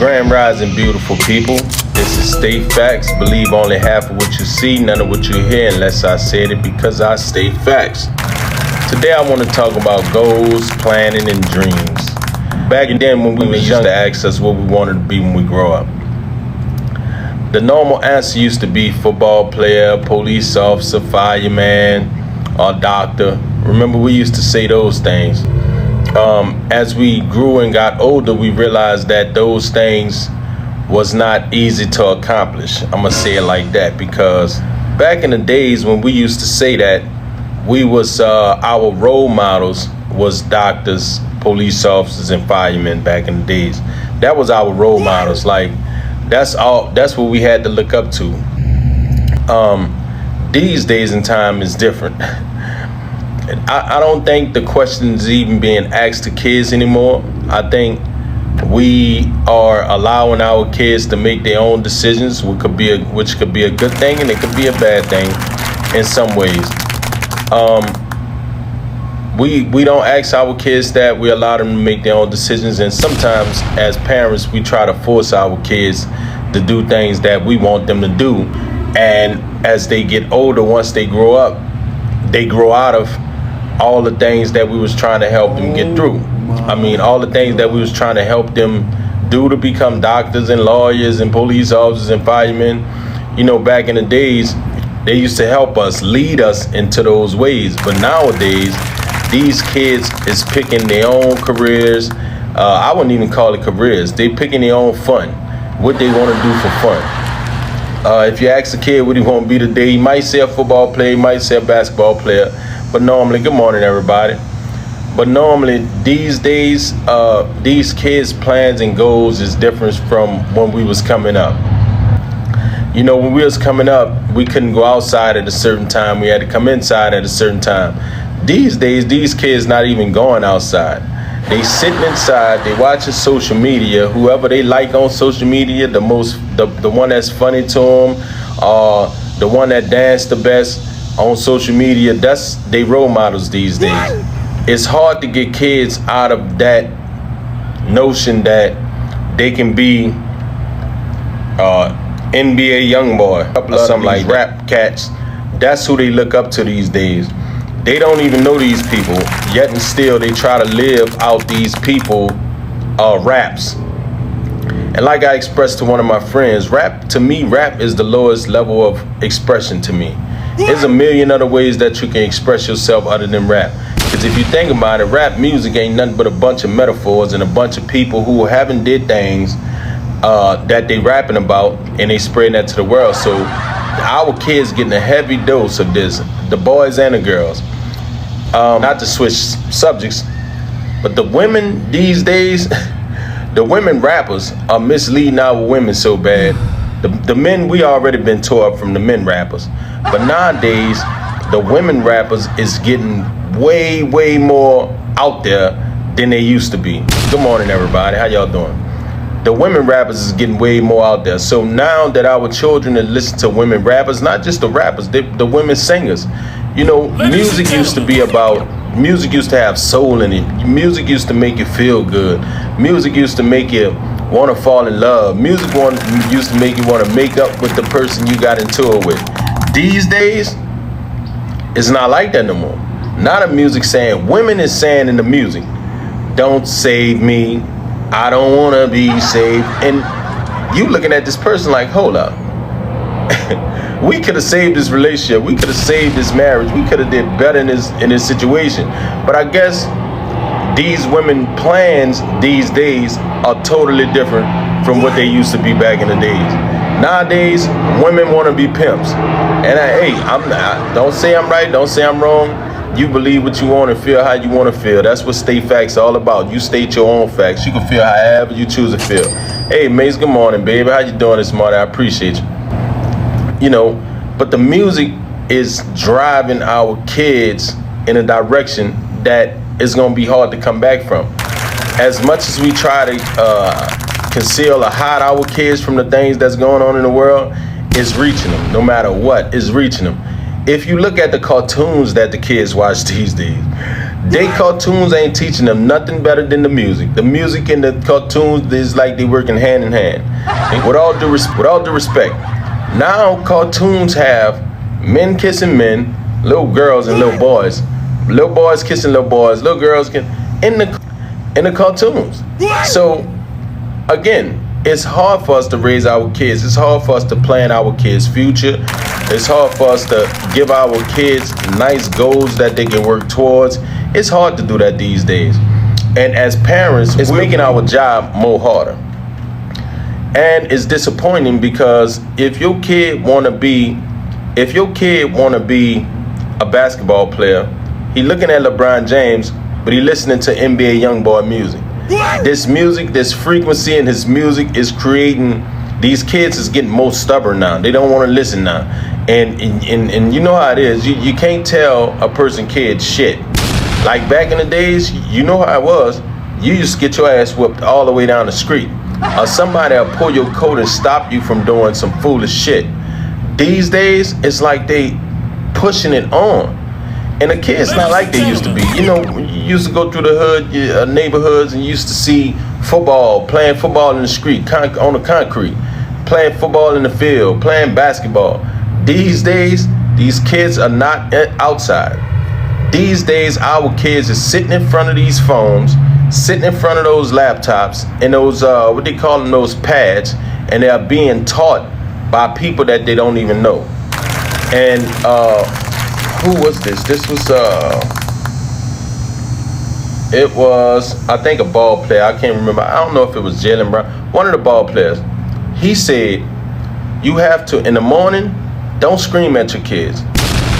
Grand Rising, beautiful people. This is State Facts. Believe only half of what you see, none of what you hear, unless I said it because I state facts. Today I want to talk about goals, planning, and dreams. Back then when we was young, to ask us what we wanted to be when we grow up. The normal answer used to be football player, police officer, fireman, or doctor. Remember, we used to say those things. As we grew and got older, we realized that those things was not easy to accomplish. I'm gonna say it like that because back in the days when we used to say that, we was our role models was doctors, police officers, and firemen back in the days. That was our role models. Like that's what we had to look up to. These days and time is different. I don't think the question's even being asked to kids anymore. I think we are allowing our kids to make their own decisions, which could be a good thing and it could be a bad thing in some ways. We don't ask our kids that. We allow them to make their own decisions, and sometimes as parents we try to force our kids to do things that we want them to do, and as they get older, once they grow up, they grow out of all the things that we was trying to help them get through. I mean, all the things that we was trying to help them do to become doctors and lawyers and police officers and firemen. You know, back in the days, they used to help us, lead us into those ways. But nowadays, these kids is picking their own careers. I wouldn't even call it careers. They picking their own fun, what they want to do for fun. If you ask a kid what he want to be today, he might say a football player, he might say a basketball player. But normally, good morning, everybody. But normally, these days, these kids' plans and goals is different from when we was coming up. You know, when we was coming up, we couldn't go outside at a certain time. We had to come inside at a certain time. These days, these kids not even going outside. They sitting inside, they watching social media. Whoever they like on social media, the one that's funny to them, the one that dance the best on social media, that's they role models these days. It's hard to get kids out of that notion that they can be NBA Youngboy or something like rap cats. That's who they look up to these days. They don't even know these people, yet and still they try to live out these people raps. And like I expressed to one of my friends, rap is the lowest level of expression to me. There's a million other ways that you can express yourself other than rap. Because if you think about it, rap music ain't nothing but a bunch of metaphors and a bunch of people who haven't did things that they rapping about, and they spreading that to the world. So our kids getting a heavy dose of this, the boys and the girls. Not to switch subjects, but the women these days, the women rappers are misleading our women so bad. The men, we already been tore up from the men rappers. But nowadays, the women rappers is getting way, way more out there than they used to be. Good morning, everybody. How y'all doing? The women rappers is getting way more out there. So now that our children listen to women rappers, not just the rappers, the women singers. You know, music used to have soul in it. Music used to make you feel good. Music used to make you want to fall in love. Music used to make you want to make up with the person you got into it with. These days, it's not like that no more. Not a music saying, women is saying in the music, don't save me, I don't want to be saved. And you looking at this person like, hold up. We could have saved this relationship. We could have saved this marriage. We could have did better in this situation. But I guess these women plans these days are totally different from what they used to be back in the days. Nowadays, women want to be pimps. And don't say I'm right, don't say I'm wrong. You believe what you want and feel how you want to feel. That's what State Facts all about. You state your own facts. You can feel however you choose to feel. Hey, Mace, good morning, baby. How you doing this morning? I appreciate you. You know, but the music is driving our kids in a direction that is going to be hard to come back from. As much as we try to conceal or hide our kids from the things that's going on in the world, it's reaching them. No matter what, it's reaching them. If you look at the cartoons that the kids watch these days, They cartoons ain't teaching them nothing better than the music. The music and the cartoons is like they working hand in hand. And with all due respect, now cartoons have men kissing men, little girls and little boys kissing little boys, little girls in the cartoons. So again, it's hard for us to raise our kids. It's hard for us to plan our kids' future. It's hard for us to give our kids nice goals that they can work towards. It's hard to do that these days. And as parents, it's making our job more harder. And it's disappointing because if your kid wanna be a basketball player, he looking at LeBron James, but he listening to NBA YoungBoy music. This music, this frequency in his music is creating, these kids is getting more stubborn now. They don't want to listen now. And you know how it is. You can't tell a person kid shit. Like back in the days, you know how it was. You used to get your ass whooped all the way down the street. Or somebody will pull your coat and stop you from doing some foolish shit. These days, it's like they pushing it on. And the kids not like they used to be. You know, you used to go through the hood, neighborhoods, and you used to see playing football in the street, on the concrete, playing football in the field, playing basketball. These days, these kids are not outside. These days, our kids are sitting in front of these phones, sitting in front of those laptops, and those, what they call them, those pads, and they are being taught by people that they don't even know. And, who was this? This was, it was, I think, a ball player. I can't remember. I don't know if it was Jaylen Brown. One of the ball players. He said, you have to, in the morning, don't scream at your kids.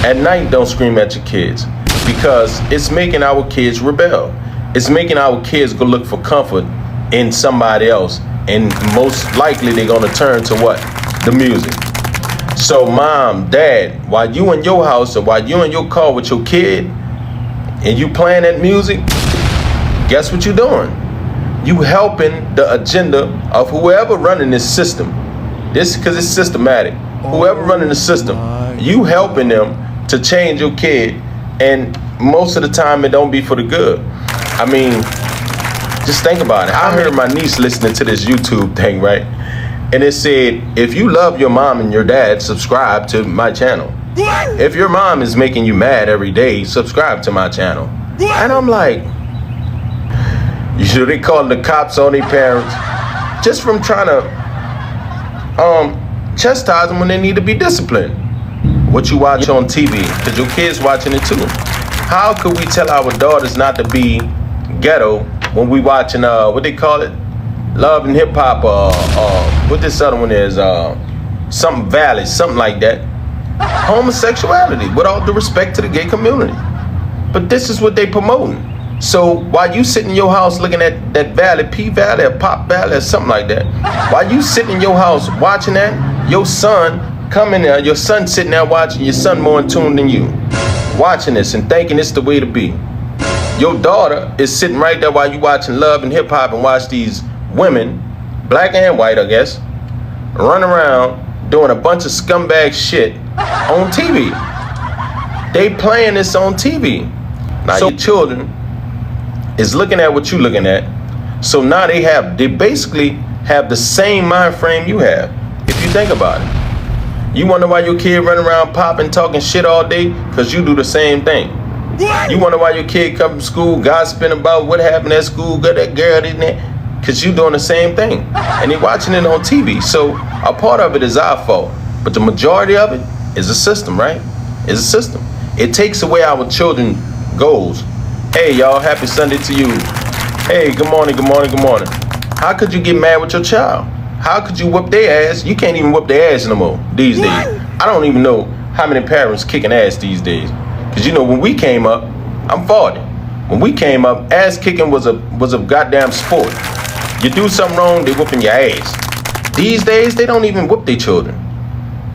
At night, don't scream at your kids. Because it's making our kids rebel. It's making our kids go look for comfort in somebody else. And most likely, they're going to turn to what? The music. So mom, dad, while you in your house or while you in your car with your kid and you playing that music, guess what you doing? You helping the agenda of whoever running this system. This because it's systematic. Whoever running the system, you helping them to change your kid, and most of the time it don't be for the good. I mean, just think about it. I heard my niece listening to this YouTube thing, right? And it said, if you love your mom and your dad, subscribe to my channel. If your mom is making you mad every day, subscribe to my channel. And I'm like, you should they calling the cops on their parents just from trying to chastise them when they need to be disciplined. What you watch on TV, because your kids watching it too. How could we tell our daughters not to be ghetto when we watching, what they call it? Love and Hip Hop, what this other one is, something Valley, something like that. Homosexuality, with all due respect to the gay community. But this is what they promoting. So while you sit in your house looking at that Valley, P Valley, or Pop Valley, or something like that, while you sit in your house watching that, your son coming there, your son sitting there watching, your son more in tune than you, watching this and thinking it's the way to be. Your daughter is sitting right there while you watching Love and Hip Hop and watch these women, black and white, I guess, run around doing a bunch of scumbag shit on TV. They playing this on TV. Now your children is looking at what you looking at. So now they basically have the same mind frame you have, if you think about it. You wonder why your kid run around popping, talking shit all day? Because you do the same thing. You wonder why your kid come to school gossiping about what happened at school, got that girl in there? Because you doing the same thing. And they watching it on TV. So a part of it is our fault. But the majority of it is a system, right? It's a system. It takes away our children's goals. Hey, y'all, happy Sunday to you. Hey, good morning, good morning, good morning. How could you get mad with your child? How could you whoop their ass? You can't even whoop their ass no more these days. I don't even know how many parents kicking ass these days. Because, you know, when we came up, I'm 40. When we came up, ass kicking was a goddamn sport. You do something wrong, they whooping your ass. These days, they don't even whoop their children.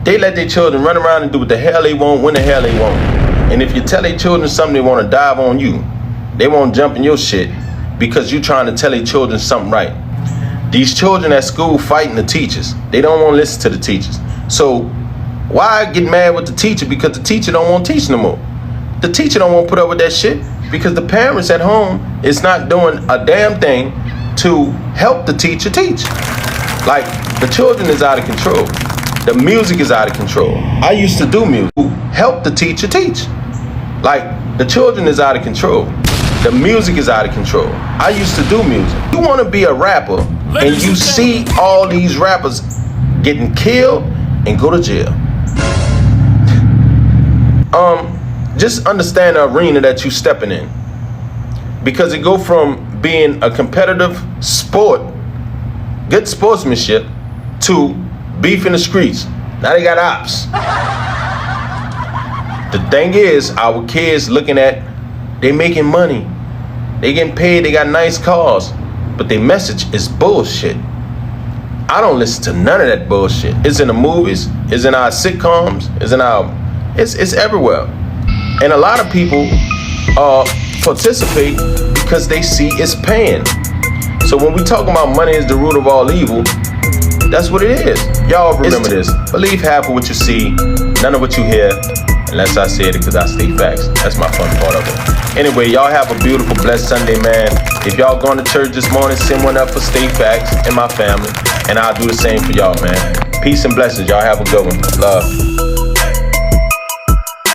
They let their children run around and do what the hell they want, when the hell they want. And if you tell their children something, they want to dive on you. They won't jump in your shit because you trying to tell their children something right. These children at school fighting the teachers. They don't want to listen to the teachers. So why get mad with the teacher? Because the teacher don't want to teach no more. The teacher don't want to put up with that shit. Because the parents at home is not doing a damn thing to help the teacher teach. Like, the children is out of control. The music is out of control. I used to do music to help the teacher teach. Like, the children is out of control. The music is out of control. I used to do music. You want to be a rapper and you see all these rappers getting killed and go to jail. Just understand the arena that you stepping in. Because it go from being a competitive sport, good sportsmanship, to beef in the streets. Now they got ops. The thing is, our kids looking at, they making money. They getting paid, they got nice cars. But their message is bullshit. I don't listen to none of that bullshit. It's in the movies, it's in our sitcoms, it's everywhere. And a lot of people participate because they see it's paying. So when we talk about money is the root of all evil, that's what it is. Y'all remember this. Believe half of what you see, none of what you hear, unless I say it because I state facts. That's my fun part of it. Anyway, y'all have a beautiful, blessed Sunday, man. If y'all going to church this morning, send one up for State Facts and my family. And I'll do the same for y'all, man. Peace and blessings. Y'all have a good one. Love.